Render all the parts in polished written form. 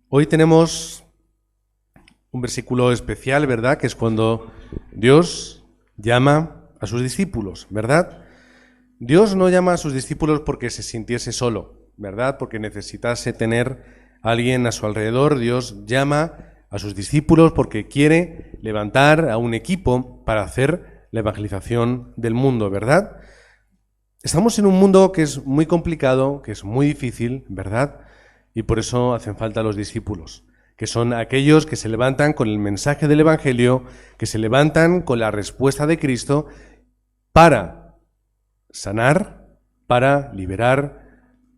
Hoy tenemos un versículo especial, ¿verdad? Que es cuando Dios llama a sus discípulos, ¿verdad? Dios no llama a sus discípulos porque se sintiese solo, ¿verdad? Porque necesitase tener a alguien a su alrededor. Dios llama a sus discípulos porque quiere levantar a un equipo para hacer la evangelización del mundo, ¿verdad? Estamos en un mundo que es muy complicado, que es muy difícil, ¿verdad? Y por eso hacen falta los discípulos, que son aquellos que se levantan con el mensaje del Evangelio, que se levantan con la respuesta de Cristo para sanar, para liberar,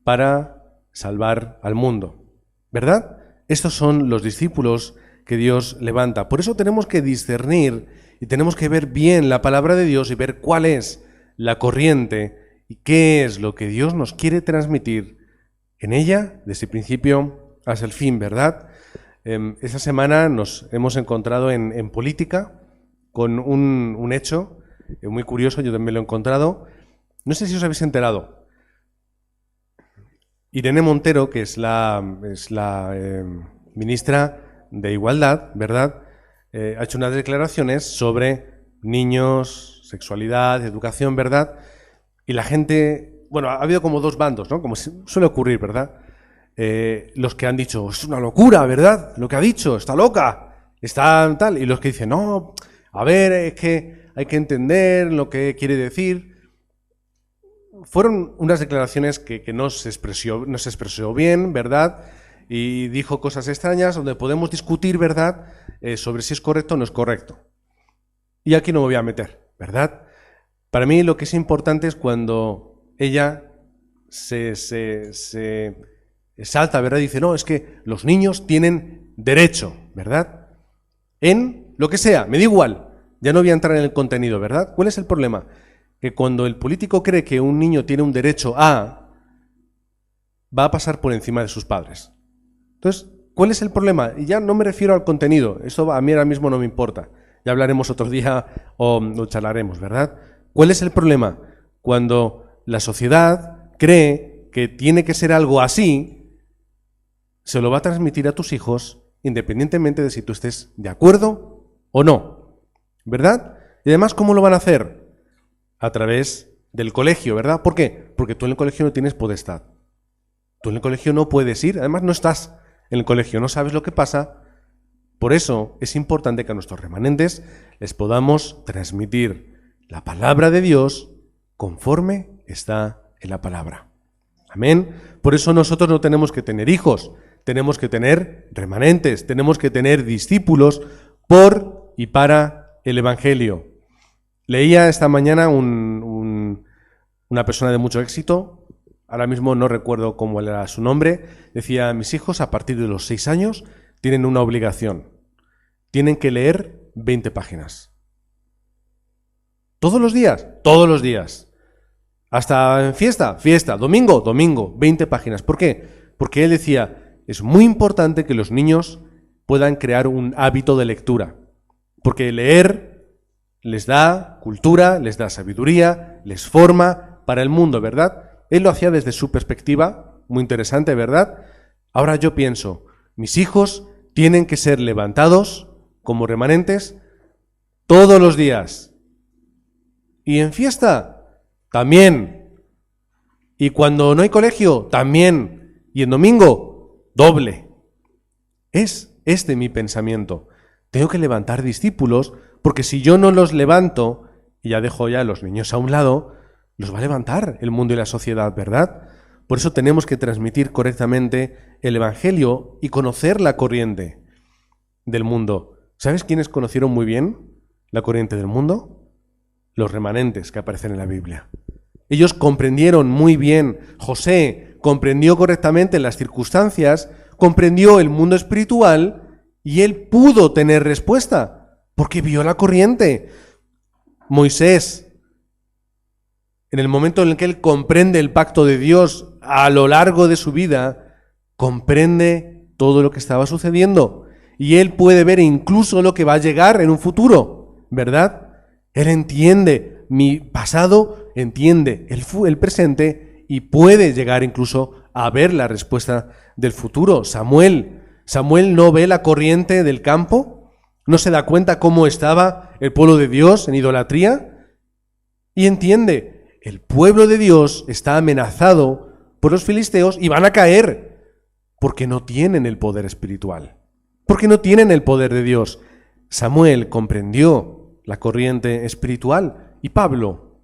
para salvar al mundo, ¿verdad? Estos son los discípulos que Dios levanta. Por eso tenemos que discernir y tenemos que ver bien la palabra de Dios y ver cuál es la corriente y qué es lo que Dios nos quiere transmitir en ella, desde el principio hasta el fin, ¿verdad? Esta semana nos hemos encontrado en política con un hecho muy curioso, yo también lo he encontrado. No sé si os habéis enterado. Irene Montero, que es la ministra de Igualdad, ¿verdad? Ha hecho unas declaraciones sobre niños, sexualidad, educación, ¿verdad? Y la gente... Bueno, ha habido como dos bandos, ¿no? Como suele ocurrir, ¿verdad? Los que han dicho, es una locura, ¿verdad? Lo que ha dicho, está loca, está tal. Y los que dicen, no, a ver, es que hay que entender lo que quiere decir. Fueron unas declaraciones que no se expresó bien, ¿verdad? Y dijo cosas extrañas donde podemos discutir, ¿verdad? Sobre si es correcto o no es correcto. Y aquí no me voy a meter, ¿verdad? Para mí lo que es importante es cuando ella se salta, ¿verdad? Dice, no, es que los niños tienen derecho, ¿verdad? En lo que sea, me da igual. Ya no voy a entrar en el contenido, ¿verdad? ¿Cuál es el problema? Que cuando el político cree que un niño tiene un derecho a, va a pasar por encima de sus padres. Entonces, ¿cuál es el problema? Y ya no me refiero al contenido, eso a mí ahora mismo no me importa. Ya hablaremos otro día o charlaremos, ¿verdad? ¿Cuál es el problema? Cuando la sociedad cree que tiene que ser algo así, se lo va a transmitir a tus hijos independientemente de si tú estés de acuerdo o no, ¿verdad? Y además, ¿cómo lo van a hacer? A través del colegio, ¿verdad? ¿Por qué? Porque tú en el colegio no tienes potestad. Tú en el colegio no puedes ir, además no estás en el colegio, no sabes lo que pasa. Por eso es importante que a nuestros remanentes les podamos transmitir la palabra de Dios conforme está en la palabra. Amén. Por eso nosotros no tenemos que tener hijos, tenemos que tener remanentes, tenemos que tener discípulos por y para el Evangelio. Leía esta mañana una persona de mucho éxito, ahora mismo no recuerdo cómo era su nombre, decía, mis hijos a partir de los 6 años tienen una obligación, tienen que leer 20 páginas. ¿Todos los días? Todos los días. Hasta en fiesta, domingo, 20 páginas. ¿Por qué? Porque él decía, es muy importante que los niños puedan crear un hábito de lectura. Porque leer les da cultura, les da sabiduría, les forma para el mundo, ¿verdad? Él lo hacía desde su perspectiva, muy interesante, ¿verdad? Ahora yo pienso, mis hijos tienen que ser levantados como remanentes todos los días. Y en fiesta también. Y cuando no hay colegio, también. Y en domingo, doble. Es este mi pensamiento. Tengo que levantar discípulos, porque si yo no los levanto, y ya dejo ya a los niños a un lado, los va a levantar el mundo y la sociedad, ¿verdad? Por eso tenemos que transmitir correctamente el Evangelio y conocer la corriente del mundo. ¿Sabes quiénes conocieron muy bien la corriente del mundo? Los remanentes que aparecen en la Biblia. Ellos comprendieron muy bien, José comprendió correctamente las circunstancias, comprendió el mundo espiritual y él pudo tener respuesta, porque vio la corriente. Moisés, en el momento en el que él comprende el pacto de Dios a lo largo de su vida, comprende todo lo que estaba sucediendo y él puede ver incluso lo que va a llegar en un futuro, ¿verdad? Él entiende mi pasado, entiende el presente y puede llegar incluso a ver la respuesta del futuro. Samuel Samuel no ve la corriente del campo, no se da cuenta cómo estaba el pueblo de Dios en idolatría y entiende, el pueblo de Dios está amenazado por los filisteos y van a caer porque no tienen el poder espiritual, porque no tienen el poder de Dios. Samuel comprendió la corriente espiritual y Pablo,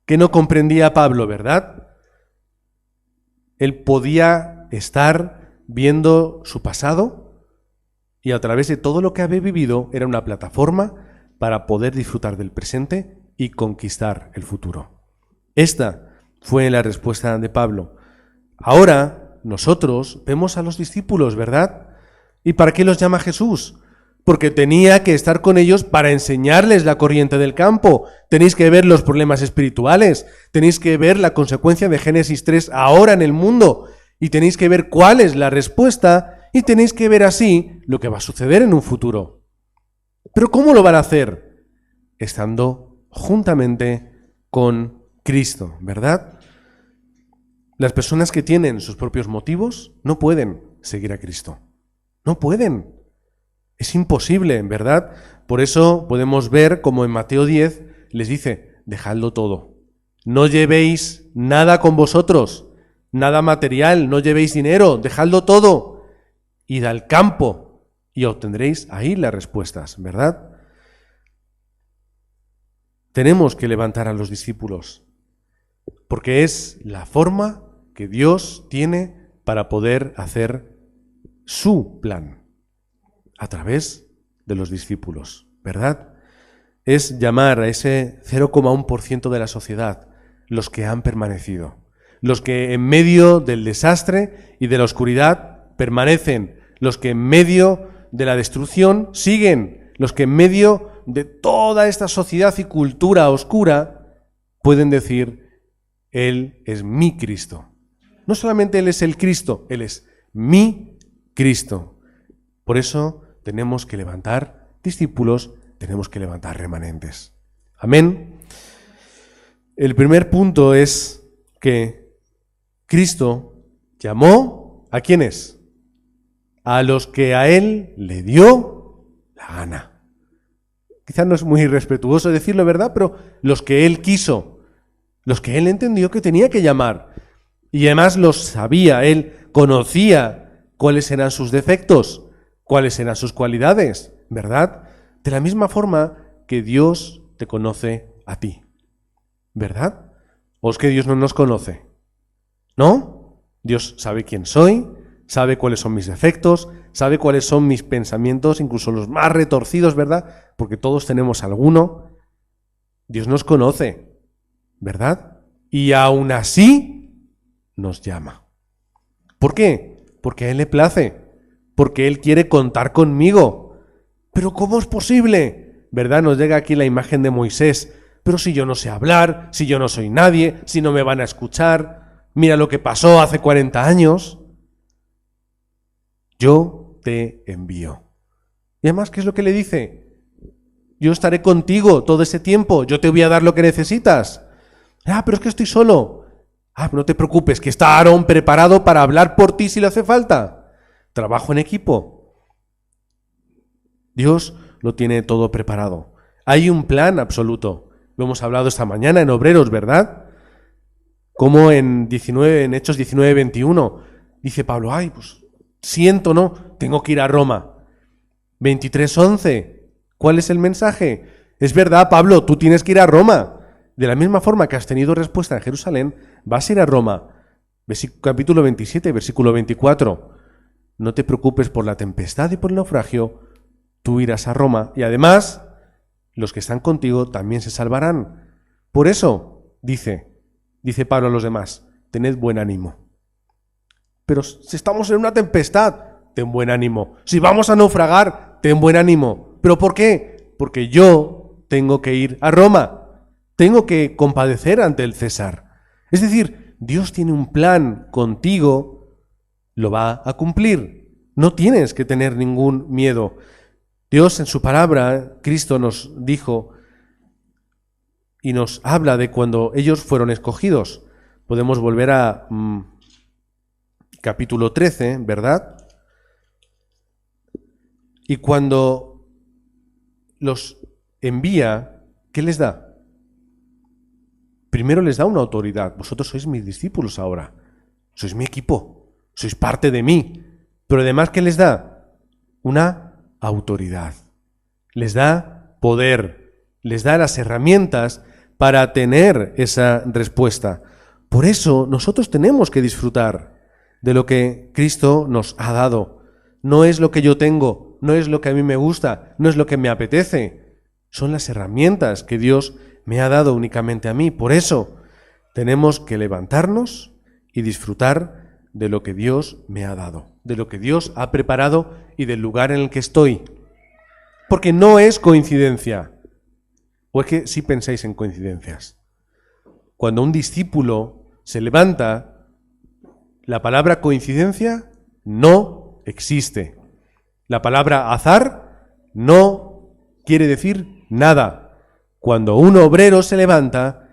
que no comprendía a Pablo, ¿verdad? Él podía estar viendo su pasado y a través de todo lo que había vivido era una plataforma para poder disfrutar del presente y conquistar el futuro. Esta fue la respuesta de Pablo. Ahora nosotros vemos a los discípulos, ¿verdad? ¿Y para qué los llama Jesús? Porque tenía que estar con ellos para enseñarles la corriente del campo. Tenéis que ver los problemas espirituales, tenéis que ver la consecuencia de Génesis 3 ahora en el mundo, y tenéis que ver cuál es la respuesta, y tenéis que ver así lo que va a suceder en un futuro. ¿Pero cómo lo van a hacer? Estando juntamente con Cristo, ¿verdad? Las personas que tienen sus propios motivos no pueden seguir a Cristo. No pueden. Es imposible, ¿verdad? Por eso podemos ver como en Mateo 10 les dice, dejadlo todo. No llevéis nada con vosotros, nada material, no llevéis dinero, dejadlo todo. Id al campo y obtendréis ahí las respuestas, ¿verdad? Tenemos que levantar a los discípulos, porque es la forma que Dios tiene para poder hacer su plan. A través de los discípulos, ¿verdad? Es llamar a ese 0,1% de la sociedad, los que han permanecido, los que en medio del desastre y de la oscuridad permanecen, los que en medio de la destrucción siguen, los que en medio de toda esta sociedad y cultura oscura pueden decir, Él es mi Cristo. No solamente Él es el Cristo, Él es mi Cristo. Por eso tenemos que levantar discípulos, tenemos que levantar remanentes. Amén. El primer punto es que Cristo llamó ¿a quiénes? A los que a Él le dio la gana. Quizás no es muy irrespetuoso decirlo, ¿verdad? Pero los que Él quiso, los que Él entendió que tenía que llamar. Y además los sabía, Él conocía cuáles eran sus defectos, cuáles eran sus cualidades, ¿verdad? De la misma forma que Dios te conoce a ti, ¿verdad? ¿O es que Dios no nos conoce? ¿No? Dios sabe quién soy, sabe cuáles son mis defectos, sabe cuáles son mis pensamientos, incluso los más retorcidos, ¿verdad? Porque todos tenemos alguno. Dios nos conoce, ¿verdad? Y aún así nos llama. ¿Por qué? Porque a Él le place. Porque Él quiere contar conmigo. ¿Pero cómo es posible? ¿Verdad? Nos llega aquí la imagen de Moisés. Pero si yo no sé hablar, si yo no soy nadie, si no me van a escuchar, mira lo que pasó hace 40 años. Yo te envío. Y además, ¿qué es lo que le dice? Yo estaré contigo todo ese tiempo, yo te voy a dar lo que necesitas. Ah, pero es que estoy solo. Ah, no te preocupes, que está Aarón preparado para hablar por ti si le hace falta. Trabajo en equipo. Dios lo tiene todo preparado. Hay un plan absoluto. Lo hemos hablado esta mañana en Obreros, ¿verdad? Como en Hechos 19:21 dice Pablo, ay, pues siento, ¿no? Tengo que ir a Roma. 23:11, ¿cuál es el mensaje? Es verdad, Pablo, tú tienes que ir a Roma. De la misma forma que has tenido respuesta en Jerusalén, vas a ir a Roma. Capítulo 27, versículo 24. No te preocupes por la tempestad y por el naufragio, tú irás a Roma y además los que están contigo también se salvarán. Por eso, dice Pablo a los demás, tened buen ánimo. Pero si estamos en una tempestad, ten buen ánimo. Si vamos a naufragar, ten buen ánimo. ¿Pero por qué? Porque yo tengo que ir a Roma. Tengo que compadecer ante el César. Es decir, Dios tiene un plan contigo, lo va a cumplir. No tienes que tener ningún miedo. Dios en su palabra, Cristo nos dijo y nos habla de cuando ellos fueron escogidos. Podemos volver a capítulo 13, ¿verdad? Y cuando los envía, ¿qué les da? Primero les da una autoridad. Vosotros sois mis discípulos ahora. Sois mi equipo. Sois parte de mí. Pero además, ¿qué les da? Una autoridad. Les da poder. Les da las herramientas para tener esa respuesta. Por eso nosotros tenemos que disfrutar de lo que Cristo nos ha dado. No es lo que yo tengo, no es lo que a mí me gusta, no es lo que me apetece. Son las herramientas que Dios me ha dado únicamente a mí. Por eso tenemos que levantarnos y disfrutar de lo que Dios me ha dado, de lo que Dios ha preparado y del lugar en el que estoy. Porque no es coincidencia. ¿O es que sí pensáis en coincidencias? Cuando un discípulo se levanta, la palabra coincidencia no existe. La palabra azar no quiere decir nada. Cuando un obrero se levanta,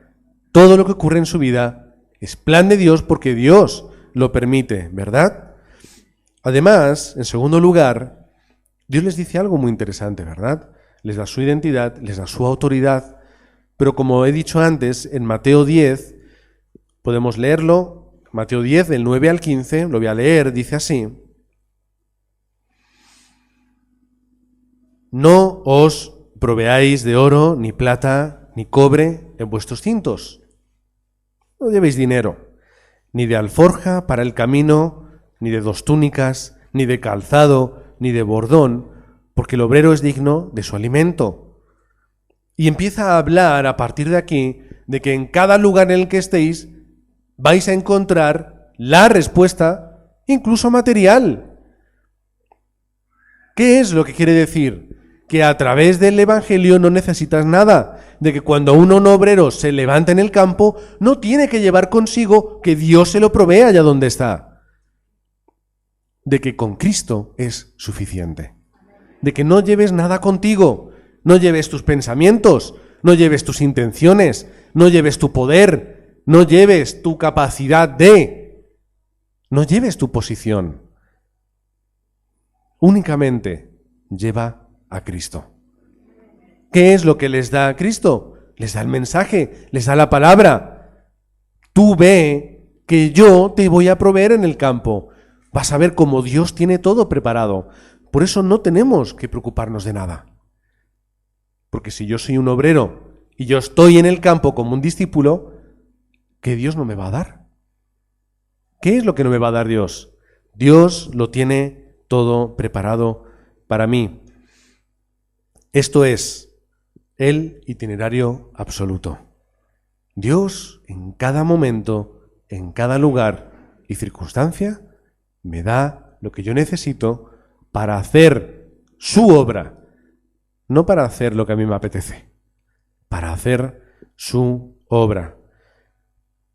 todo lo que ocurre en su vida es plan de Dios porque Dios lo permite, ¿verdad? Además, en segundo lugar, Dios les dice algo muy interesante, ¿verdad? Les da su identidad, les da su autoridad, pero como he dicho antes, en Mateo 10, podemos leerlo, Mateo 10, del 9 al 15, lo voy a leer, dice así: no os proveáis de oro, ni plata, ni cobre en vuestros cintos. No llevéis dinero, ni de alforja para el camino, ni de 2 túnicas, ni de calzado, ni de bordón, porque el obrero es digno de su alimento. Y empieza a hablar a partir de aquí de que en cada lugar en el que estéis vais a encontrar la respuesta, incluso material. ¿Qué es lo que quiere decir? Que a través del Evangelio no necesitas nada, de que cuando un obrero se levanta en el campo, no tiene que llevar consigo que Dios se lo provee allá donde está. De que con Cristo es suficiente. De que no lleves nada contigo, no lleves tus pensamientos, no lleves tus intenciones, no lleves tu poder, no lleves tu capacidad no lleves tu posición. Únicamente lleva a Cristo. ¿Qué es lo que les da a Cristo? Les da el mensaje, les da la palabra. Tú ve que yo te voy a proveer en el campo. Vas a ver cómo Dios tiene todo preparado. Por eso no tenemos que preocuparnos de nada. Porque si yo soy un obrero y yo estoy en el campo como un discípulo, ¿qué Dios no me va a dar? ¿Qué es lo que no me va a dar Dios? Dios lo tiene todo preparado para mí. Esto es el itinerario absoluto. Dios en cada momento, en cada lugar y circunstancia, me da lo que yo necesito para hacer su obra. No para hacer lo que a mí me apetece, para hacer su obra.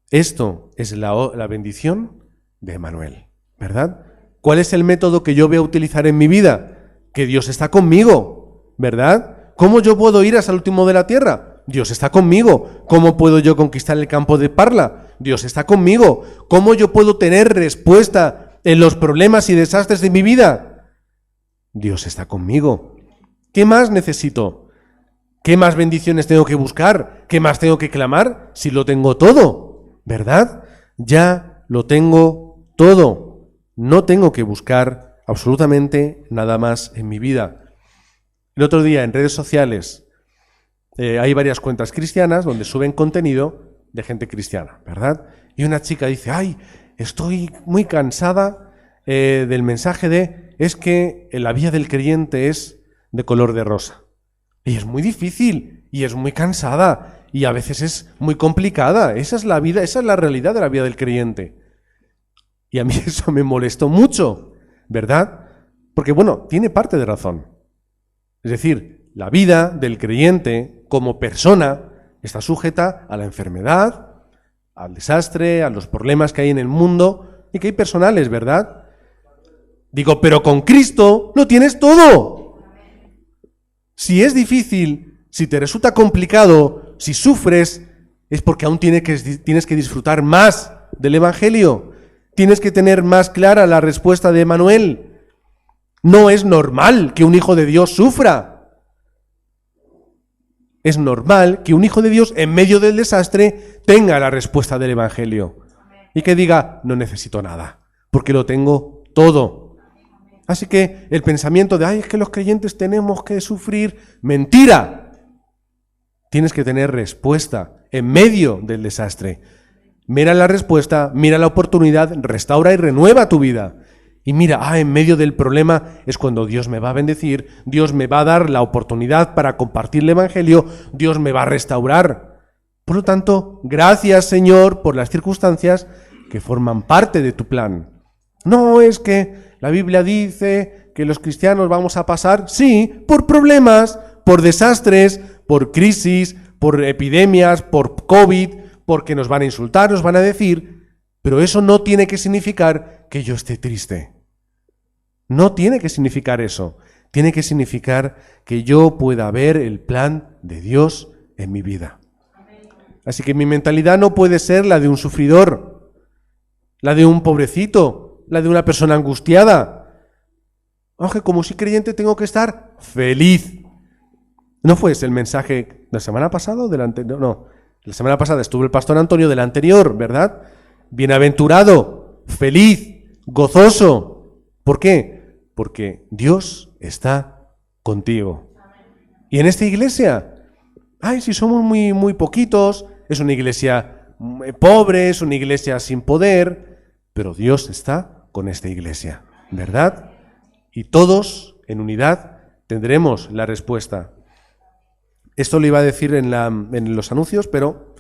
Esto es la bendición de Emmanuel, ¿verdad? ¿Cuál es el método que yo voy a utilizar en mi vida? Que Dios está conmigo, ¿verdad? ¿Cómo yo puedo ir hasta el último de la tierra? Dios está conmigo. ¿Cómo puedo yo conquistar el campo de Parla? Dios está conmigo. ¿Cómo yo puedo tener respuesta en los problemas y desastres de mi vida? Dios está conmigo. ¿Qué más necesito? ¿Qué más bendiciones tengo que buscar? ¿Qué más tengo que clamar? Si lo tengo todo, ¿verdad? Ya lo tengo todo. No tengo que buscar absolutamente nada más en mi vida. El otro día en redes sociales hay varias cuentas cristianas donde suben contenido de gente cristiana, ¿verdad? Y una chica dice: ¡ay, estoy muy cansada del mensaje es que la vida del creyente es de color de rosa! Y es muy difícil, y es muy cansada, y a veces es muy complicada. Esa es la vida, esa es la realidad de la vida del creyente. Y a mí eso me molestó mucho, ¿verdad? Porque, bueno, tiene parte de razón. Es decir, la vida del creyente como persona está sujeta a la enfermedad, al desastre, a los problemas que hay en el mundo y que hay personales, ¿verdad? Digo, pero con Cristo lo tienes todo. Si es difícil, si te resulta complicado, si sufres, es porque aún tienes que disfrutar más del Evangelio. Tienes que tener más clara la respuesta de Emmanuel. No es normal que un hijo de Dios sufra. Es normal que un hijo de Dios en medio del desastre tenga la respuesta del Evangelio y que diga, no necesito nada, porque lo tengo todo. Así que el pensamiento de, ay, es que los creyentes tenemos que sufrir, mentira. Tienes que tener respuesta en medio del desastre. Mira la respuesta, mira la oportunidad, restaura y renueva tu vida. Y mira, en medio del problema es cuando Dios me va a bendecir, Dios me va a dar la oportunidad para compartir el Evangelio, Dios me va a restaurar. Por lo tanto, gracias, Señor, por las circunstancias que forman parte de tu plan. No es que la Biblia dice que los cristianos vamos a pasar, sí, por problemas, por desastres, por crisis, por epidemias, por COVID, porque nos van a insultar, nos van a decir, pero eso no tiene que significar que yo esté triste. No tiene que significar eso. Tiene que significar que yo pueda ver el plan de Dios en mi vida. Así que mi mentalidad no puede ser la de un sufridor, la de un pobrecito, la de una persona angustiada. Aunque como soy creyente tengo que estar feliz. ¿No fue ese el mensaje de la semana pasada o del anterior? No, la semana pasada estuvo el pastor Antonio del anterior, ¿verdad? Bienaventurado, feliz, gozoso. ¿Por qué? Porque Dios está contigo. Y en esta iglesia, si somos muy poquitos, es una iglesia pobre, es una iglesia sin poder, pero Dios está con esta iglesia, ¿verdad? Y todos, en unidad, tendremos la respuesta. Esto lo iba a decir en los anuncios, pero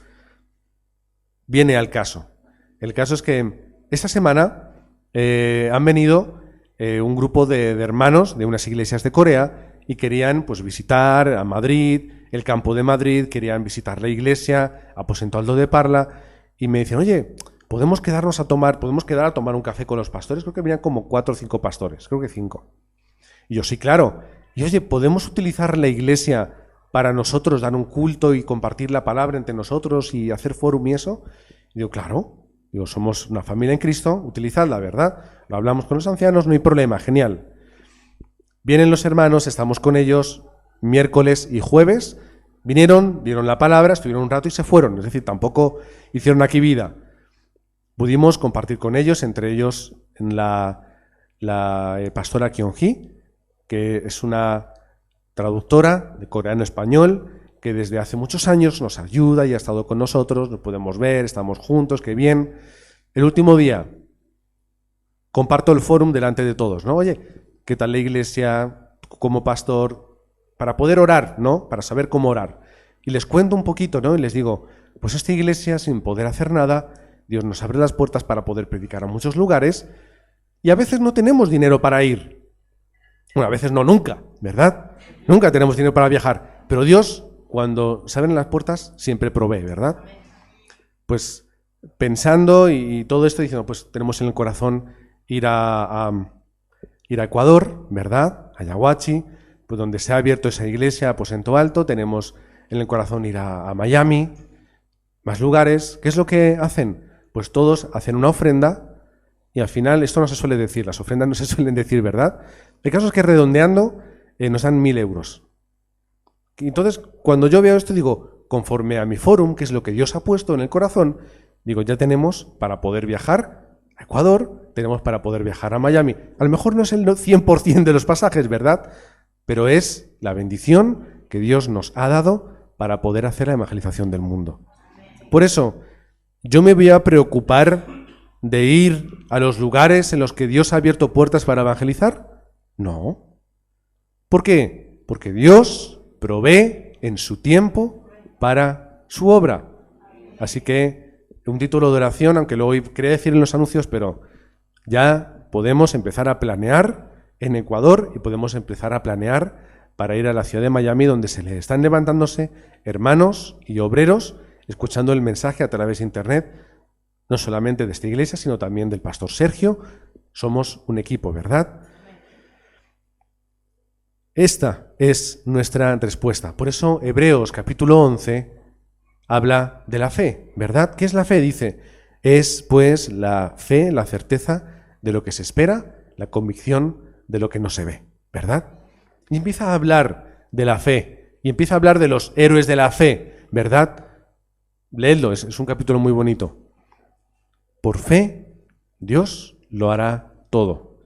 viene al caso. El caso es que esta semana han venido un grupo de hermanos de unas iglesias de Corea y querían visitar a Madrid, el campo de Madrid, querían visitar la iglesia, Aposento Alto de Parla, y me decían, oye, podemos quedar a tomar un café con los pastores. Creo que venían como 4 o 5 pastores, creo que 5. Y yo, sí, claro. Y oye, ¿podemos utilizar la iglesia para nosotros dar un culto y compartir la palabra entre nosotros y hacer fórum y eso? Y digo, claro. Digo, somos una familia en Cristo, utilizadla, ¿verdad? Lo hablamos con los ancianos, no hay problema, genial. Vienen los hermanos, estamos con ellos miércoles y jueves. Vinieron, dieron la palabra, estuvieron un rato y se fueron. Es decir, tampoco hicieron aquí vida. Pudimos compartir con ellos, entre ellos en la pastora Kyung-hee, que es una traductora de coreano a español, que desde hace muchos años nos ayuda y ha estado con nosotros, nos podemos ver, estamos juntos, qué bien. El último día comparto el fórum delante de todos, ¿no? Oye, ¿qué tal la iglesia como pastor? Para poder orar, ¿no? Para saber cómo orar. Y les cuento un poquito, ¿no? Y les digo, pues esta iglesia, sin poder hacer nada, Dios nos abre las puertas para poder predicar a muchos lugares y a veces no tenemos dinero para ir. Bueno, a veces no, nunca, ¿verdad? Nunca tenemos dinero para viajar, pero Dios, cuando se abren las puertas, siempre provee, ¿verdad? Pues pensando y todo esto, diciendo, pues tenemos en el corazón ir a Ecuador, ¿verdad? A Yaguachi, pues donde se ha abierto esa iglesia, Aposento Alto, tenemos en el corazón ir a Miami, más lugares. ¿Qué es lo que hacen? Pues todos hacen una ofrenda y al final, esto no se suele decir, las ofrendas no se suelen decir, ¿verdad? El caso es que redondeando nos dan 1.000 euros. Entonces, cuando yo veo esto, digo, conforme a mi fórum, que es lo que Dios ha puesto en el corazón, digo, ya tenemos para poder viajar a Ecuador, tenemos para poder viajar a Miami. A lo mejor no es el 100% de los pasajes, ¿verdad? Pero es la bendición que Dios nos ha dado para poder hacer la evangelización del mundo. Por eso, ¿yo me voy a preocupar de ir a los lugares en los que Dios ha abierto puertas para evangelizar? No. ¿Por qué? Porque Dios provee en su tiempo para su obra. Así que un título de oración, aunque lo quería decir en los anuncios, pero ya podemos empezar a planear en Ecuador y podemos empezar a planear para ir a la ciudad de Miami, donde se le están levantándose hermanos y obreros escuchando el mensaje a través de internet, no solamente de esta iglesia, sino también del pastor Sergio. Somos un equipo, ¿verdad? Esta es nuestra respuesta. Por eso Hebreos capítulo 11 habla de la fe, ¿verdad? ¿Qué es la fe? Dice, es pues la fe, la certeza de lo que se espera, la convicción de lo que no se ve, ¿verdad? Y empieza a hablar de la fe, y empieza a hablar de los héroes de la fe, ¿verdad? Leedlo, es un capítulo muy bonito. Por fe, Dios lo hará todo,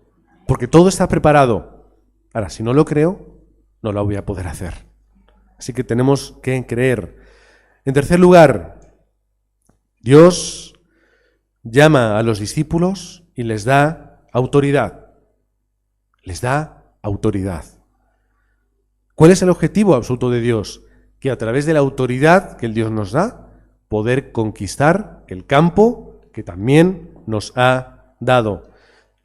porque todo está preparado. Ahora, si no lo creo, no lo voy a poder hacer. Así que tenemos que creer. En tercer lugar, Dios llama a los discípulos y les da autoridad. Les da autoridad. ¿Cuál es el objetivo absoluto de Dios? Que a través de la autoridad que el Dios nos da, poder conquistar el campo que también nos ha dado.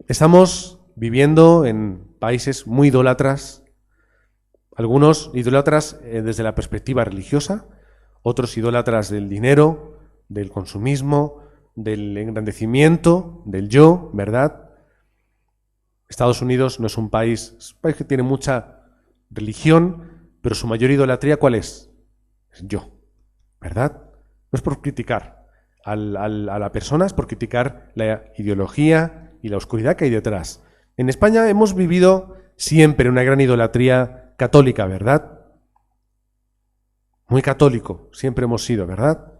Estamos viviendo en países muy idólatras, algunos idólatras desde la perspectiva religiosa, otros idólatras del dinero, del consumismo, del engrandecimiento, del yo, ¿verdad? Estados Unidos no es un país que tiene mucha religión, pero su mayor idolatría, ¿cuál es? Es yo, ¿verdad? No es por criticar a la persona, es por criticar la ideología y la oscuridad que hay detrás. En España hemos vivido siempre una gran idolatría católica, ¿verdad? Muy católico, siempre hemos sido, ¿verdad?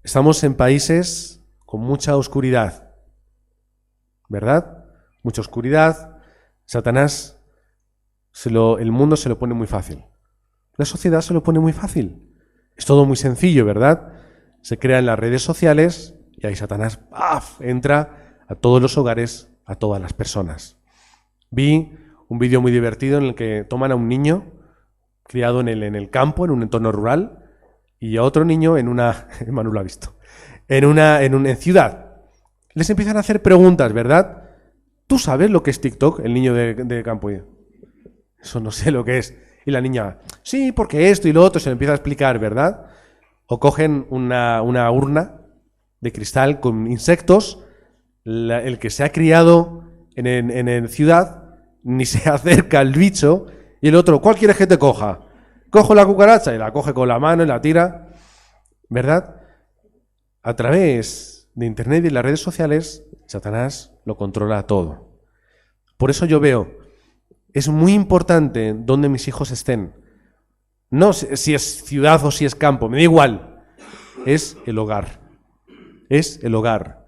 Estamos en países con mucha oscuridad, ¿verdad? Mucha oscuridad. Satanás, el mundo se lo pone muy fácil. La sociedad se lo pone muy fácil. Es todo muy sencillo, ¿verdad? Se crean las redes sociales y ahí Satanás ¡paf! Entra a todos los hogares, a todas las personas. Vi un vídeo muy divertido en el que toman a un niño criado en el campo, en un entorno rural, y a otro niño en una... Manu lo ha visto. En ciudad. Les empiezan a hacer preguntas, ¿verdad? ¿Tú sabes lo que es TikTok, el niño de campo? Eso no sé lo que es. Y la niña, sí, porque esto y lo otro, se le empieza a explicar, ¿verdad? O cogen una urna de cristal con insectos, el que se ha criado en ciudad ni se acerca al bicho, y el otro, ¿cuál quieres que te coja? Cojo la cucaracha y la coge con la mano y la tira, ¿verdad? A través de Internet y las redes sociales, Satanás lo controla todo. Por eso yo veo, es muy importante dónde mis hijos estén. No si es ciudad o si es campo, me da igual. Es el hogar. Es el hogar.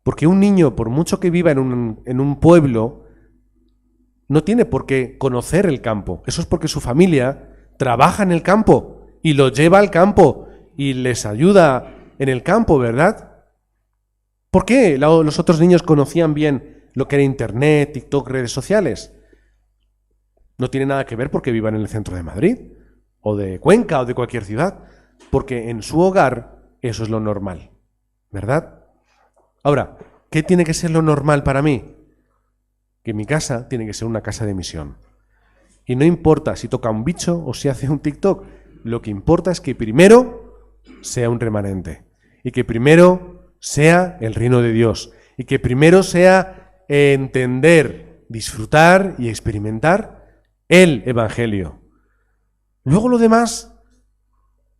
Porque un niño, por mucho que viva en un pueblo, no tiene por qué conocer el campo. Eso es porque su familia trabaja en el campo y lo lleva al campo y les ayuda en el campo, ¿verdad? ¿Por qué los otros niños conocían bien lo que era Internet, TikTok, redes sociales? No tiene nada que ver porque vivan en el centro de Madrid, o de Cuenca, o de cualquier ciudad, porque en su hogar eso es lo normal, ¿verdad? Ahora, ¿qué tiene que ser lo normal para mí? Que mi casa tiene que ser una casa de misión. Y no importa si toca un bicho o si hace un TikTok, lo que importa es que primero sea un remanente, y que primero sea el reino de Dios, y que primero sea entender, disfrutar y experimentar el Evangelio. Luego lo demás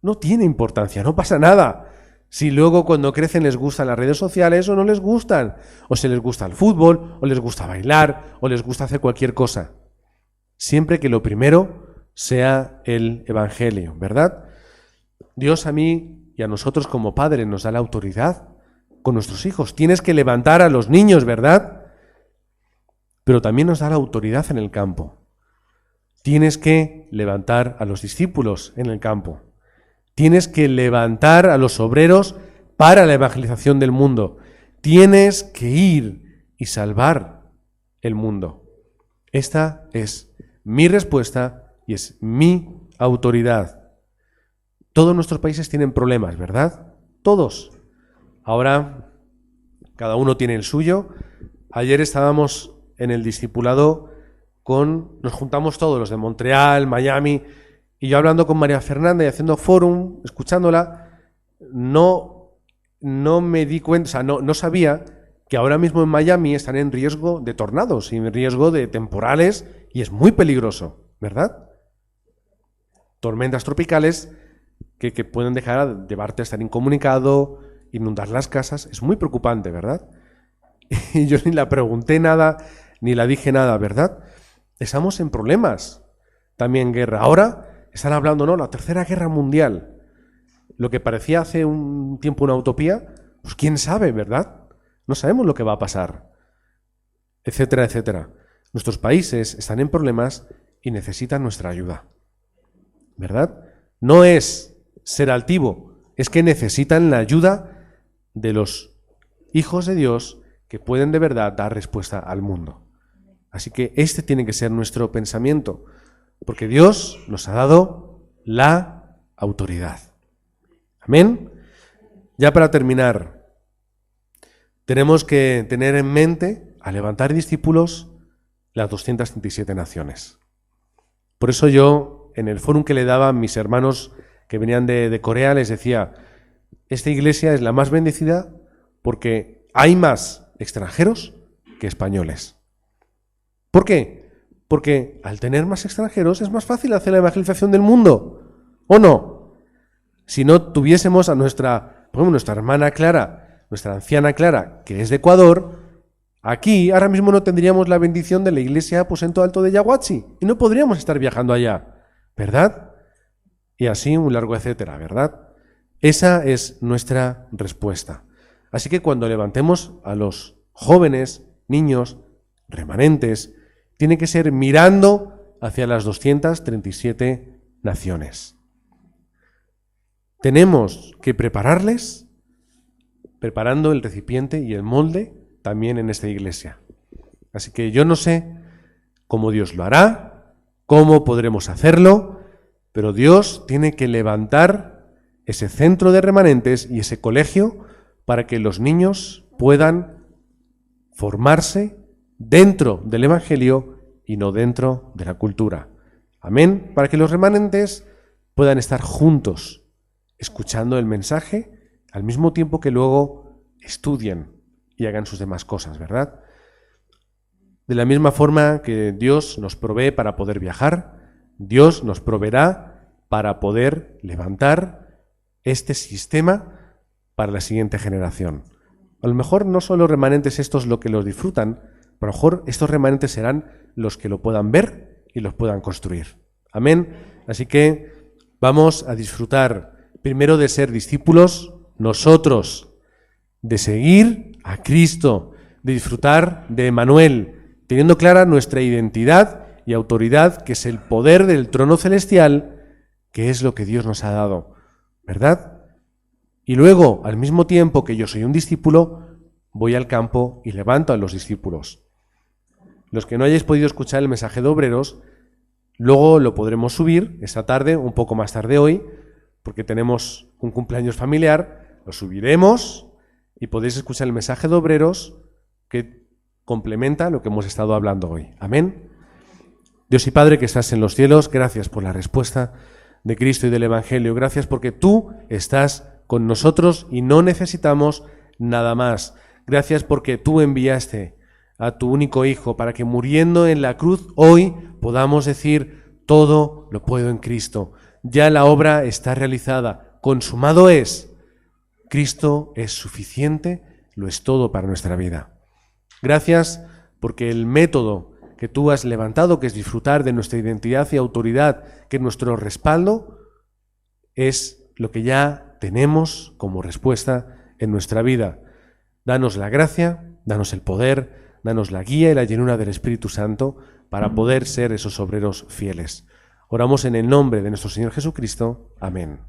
no tiene importancia, no pasa nada. Si luego cuando crecen les gustan las redes sociales o no les gustan, o si les gusta el fútbol, o les gusta bailar, o les gusta hacer cualquier cosa. Siempre que lo primero sea el Evangelio, ¿verdad? Dios a mí y a nosotros como padres nos da la autoridad con nuestros hijos. Tienes que levantar a los niños, ¿verdad? Pero también nos da la autoridad en el campo. Tienes que levantar a los discípulos en el campo. Tienes que levantar a los obreros para la evangelización del mundo. Tienes que ir y salvar el mundo. Esta es mi respuesta y es mi autoridad. Todos nuestros países tienen problemas, ¿verdad? Todos. Ahora, cada uno tiene el suyo. Ayer estábamos en el discipulado nos juntamos todos, los de Montreal, Miami, y yo hablando con María Fernanda y haciendo fórum, escuchándola, no me di cuenta, o sea, no sabía que ahora mismo en Miami están en riesgo de tornados y en riesgo de temporales, y es muy peligroso, ¿verdad? Tormentas tropicales que pueden llevarte a estar incomunicado, inundar las casas, es muy preocupante, ¿verdad? Y yo ni la pregunté nada. ni la dije nada, ¿verdad? Estamos en problemas, también guerra. Ahora están hablando, ¿no? La Tercera Guerra Mundial. Lo que parecía hace un tiempo una utopía, pues quién sabe, ¿verdad? No sabemos lo que va a pasar, etcétera, etcétera. Nuestros países están en problemas y necesitan nuestra ayuda, ¿verdad? No es ser altivo, es que necesitan la ayuda de los hijos de Dios que pueden de verdad dar respuesta al mundo. Así que este tiene que ser nuestro pensamiento, porque Dios nos ha dado la autoridad. Amén. Ya para terminar, tenemos que tener en mente, al levantar discípulos, las 237 naciones. Por eso yo, en el fórum que le daba a mis hermanos que venían de Corea, les decía, esta iglesia es la más bendecida porque hay más extranjeros que españoles. ¿Por qué? Porque al tener más extranjeros es más fácil hacer la evangelización del mundo, ¿o no? Si no tuviésemos a nuestra hermana Clara, nuestra anciana Clara, que es de Ecuador, aquí ahora mismo no tendríamos la bendición de la iglesia Aposento Alto de Yaguachi y no podríamos estar viajando allá, ¿verdad? Y así un largo etcétera, ¿verdad? Esa es nuestra respuesta. Así que cuando levantemos a los jóvenes, niños, remanentes, tiene que ser mirando hacia las 237 naciones. Tenemos que prepararles, preparando el recipiente y el molde también en esta iglesia. Así que yo no sé cómo Dios lo hará, cómo podremos hacerlo, pero Dios tiene que levantar ese centro de remanentes y ese colegio para que los niños puedan formarse dentro del Evangelio y no dentro de la cultura. Amén. Para que los remanentes puedan estar juntos, escuchando el mensaje, al mismo tiempo que luego estudien y hagan sus demás cosas, ¿verdad? De la misma forma que Dios nos provee para poder viajar, Dios nos proveerá para poder levantar este sistema para la siguiente generación. A lo mejor no son los remanentes estos los que los disfrutan, pero a lo mejor estos remanentes serán los que lo puedan ver y los puedan construir. Amén. Así que vamos a disfrutar primero de ser discípulos nosotros, de seguir a Cristo, de disfrutar de Emmanuel, teniendo clara nuestra identidad y autoridad, que es el poder del trono celestial, que es lo que Dios nos ha dado, ¿verdad? Y luego, al mismo tiempo que yo soy un discípulo, voy al campo y levanto a los discípulos. Los que no hayáis podido escuchar el mensaje de Obreros, luego lo podremos subir esta tarde, un poco más tarde hoy, porque tenemos un cumpleaños familiar, lo subiremos y podéis escuchar el mensaje de Obreros que complementa lo que hemos estado hablando hoy. Amén. Dios y Padre que estás en los cielos, gracias por la respuesta de Cristo y del Evangelio. Gracias porque tú estás con nosotros y no necesitamos nada más. Gracias porque tú enviaste a tu único Hijo para que muriendo en la cruz hoy podamos decir todo lo puedo en Cristo. Ya la obra está realizada, consumado es. Cristo es suficiente, lo es todo para nuestra vida. Gracias porque el método que tú has levantado, que es disfrutar de nuestra identidad y autoridad, que es nuestro respaldo, es lo que ya tenemos como respuesta en nuestra vida. Danos la gracia, danos el poder, danos la guía y la llenura del Espíritu Santo para poder ser esos obreros fieles. Oramos en el nombre de nuestro Señor Jesucristo. Amén.